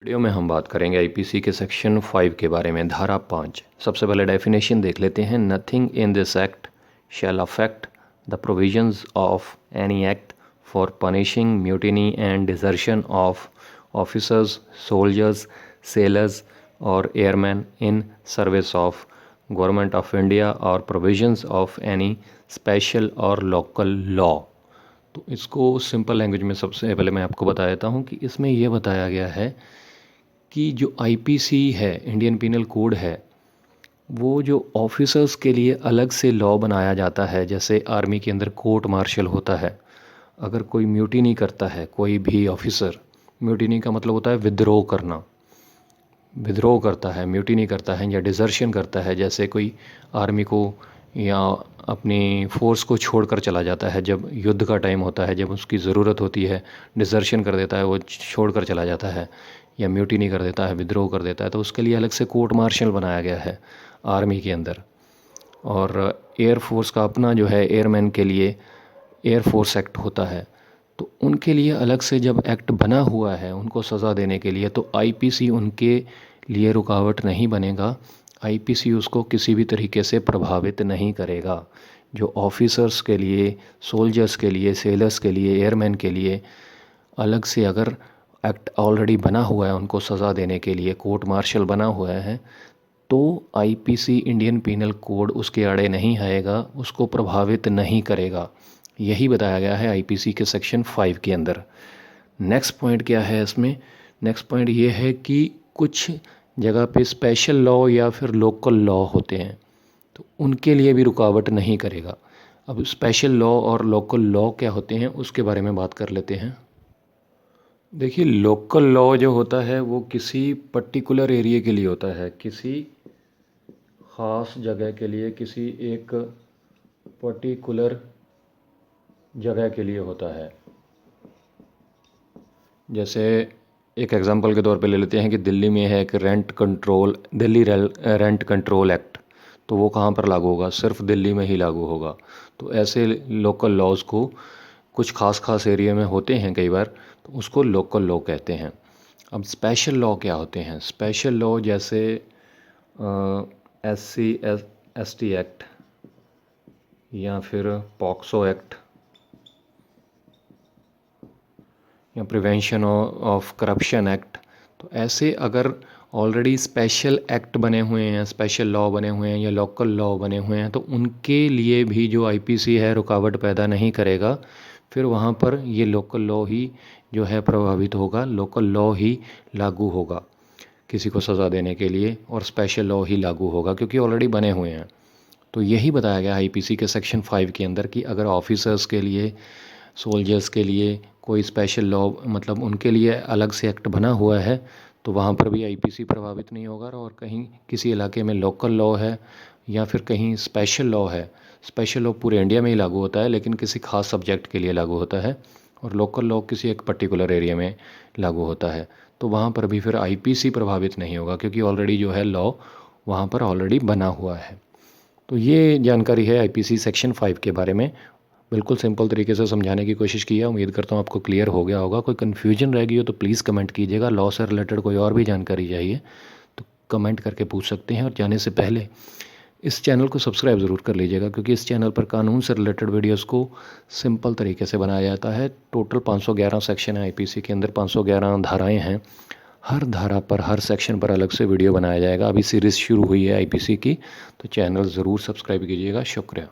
Video में हम बात करेंगे आईपीसी के सेक्शन 5 के बारे में। धारा 5। सबसे पहले डेफिनेशन देख लेते हैं। Nothing in this act shall affect the provisions of any act for punishing mutiny and desertion of officers, soldiers, sailors और airmen in service of government of India और प्रोविजंस ऑफ एनी स्पेशल और local law. तो इसको simple language में सबसे पहले मैं आपको बता देता हूँ कि इसमें यह बताया गया है कि जो आईपीसी है, इंडियन पीनल कोड है, वो जो ऑफिसर्स के लिए अलग से लॉ बनाया जाता है। जैसे आर्मी के अंदर कोर्ट मार्शल होता है, अगर कोई म्यूटिनी करता है, कोई भी ऑफिसर, म्यूटिनी का मतलब होता है विद्रोह करना, विद्रोह करता है, म्यूटिनी करता है या डिजर्शन करता है। जैसे कोई आर्मी को या अपनी फ़ोर्स को छोड़कर चला जाता है, जब युद्ध का टाइम होता है, जब उसकी ज़रूरत होती है, डिजर्शन कर देता है, वो छोड़कर चला जाता है या म्यूटिनी कर देता है, विद्रोह कर देता है, तो उसके लिए अलग से कोर्ट मार्शल बनाया गया है आर्मी के अंदर। और एयर फोर्स का अपना जो है, एयरमैन के लिए एयर फोर्स एक्ट होता है, तो उनके लिए अलग से जब एक्ट बना हुआ है उनको सज़ा देने के लिए, तो आईपीसी उनके लिए रुकावट नहीं बनेगा। आईपीसी उसको किसी भी तरीके से प्रभावित नहीं करेगा। जो ऑफिसर्स के लिए, सोल्जर्स के लिए, सेलर्स के लिए, एयरमैन के लिए अलग से अगर एक्ट ऑलरेडी बना हुआ है उनको सज़ा देने के लिए, कोर्ट मार्शल बना हुआ है, तो आईपीसी इंडियन पीनल कोड उसके आड़े नहीं आएगा, उसको प्रभावित नहीं करेगा। यही बताया गया है आईपीसी के सेक्शन 5 के अंदर। नेक्स्ट पॉइंट क्या है इसमें? नेक्स्ट पॉइंट ये है कि कुछ जगह पे स्पेशल लॉ या फिर लोकल लॉ होते हैं, तो उनके लिए भी रुकावट नहीं करेगा। अब स्पेशल लॉ और लोकल लॉ क्या होते हैं उसके बारे में बात कर लेते हैं। देखिए, लोकल लॉ जो होता है वो किसी पर्टिकुलर एरिया के लिए होता है, किसी ख़ास जगह के लिए, किसी एक पर्टिकुलर जगह के लिए होता है। जैसे एक एग्जांपल के तौर पे ले लेते हैं कि दिल्ली में है एक दिल्ली रेंट कंट्रोल एक्ट, तो वो कहाँ पर लागू होगा? सिर्फ दिल्ली में ही लागू होगा। तो ऐसे लोकल लॉज को कुछ खास एरिया में होते हैं कई बार, तो उसको लोकल लॉ कहते हैं। अब स्पेशल लॉ क्या होते हैं? स्पेशल लॉ जैसे SC/ST एक्ट या फिर पॉक्सो एक्ट या प्रिवेंशन ऑफ करप्शन एक्ट, तो ऐसे अगर ऑलरेडी स्पेशल एक्ट बने हुए हैं, स्पेशल लॉ बने हुए हैं या लोकल लॉ बने हुए हैं, तो उनके लिए भी जो आईपीसी है रुकावट पैदा नहीं करेगा। फिर वहाँ पर ये लोकल लॉ ही जो है प्रभावित होगा, लोकल लॉ ही लागू होगा किसी को सज़ा देने के लिए, और स्पेशल लॉ ही लागू होगा क्योंकि ऑलरेडी बने हुए हैं। तो यही बताया गया आईपीसी के सेक्शन 5 के अंदर कि अगर ऑफिसर्स के लिए, सोल्जर्स के लिए कोई स्पेशल लॉ, मतलब उनके लिए अलग से एक्ट बना हुआ है, तो वहाँ पर भी आईपीसी प्रभावित नहीं होगा। और कहीं किसी इलाके में लोकल लॉ है या फिर कहीं स्पेशल लॉ है, स्पेशल लॉ पूरे इंडिया में ही लागू होता है लेकिन किसी खास सब्जेक्ट के लिए लागू होता है, और लोकल लॉ किसी एक पर्टिकुलर एरिया में लागू होता है, तो वहाँ पर भी फिर आईपीसी प्रभावित नहीं होगा क्योंकि ऑलरेडी जो है लॉ वहाँ पर ऑलरेडी बना हुआ है। तो ये जानकारी है आईपीसी सेक्शन 5 के बारे में। बिल्कुल सिंपल तरीके से समझाने की कोशिश की है। उम्मीद करता हूँ आपको क्लियर हो गया होगा। कोई कन्फ्यूजन रह गई हो तो प्लीज़ कमेंट कीजिएगा। लॉ से रिलेटेड कोई और भी जानकारी चाहिए तो कमेंट करके पूछ सकते हैं। और जाने से पहले इस चैनल को सब्सक्राइब ज़रूर कर लीजिएगा क्योंकि इस चैनल पर कानून से रिलेटेड वीडियोज़ को सिंपल तरीके से बनाया जाता है। टोटल 511 सेक्शन है आईपीसी के अंदर, 511 धाराएँ हैं। हर धारा पर, हर सेक्शन पर अलग से वीडियो बनाया जाएगा। अभी सीरीज़ शुरू हुई है आईपीसी की, तो चैनल ज़रूर सब्सक्राइब कीजिएगा। शुक्रिया।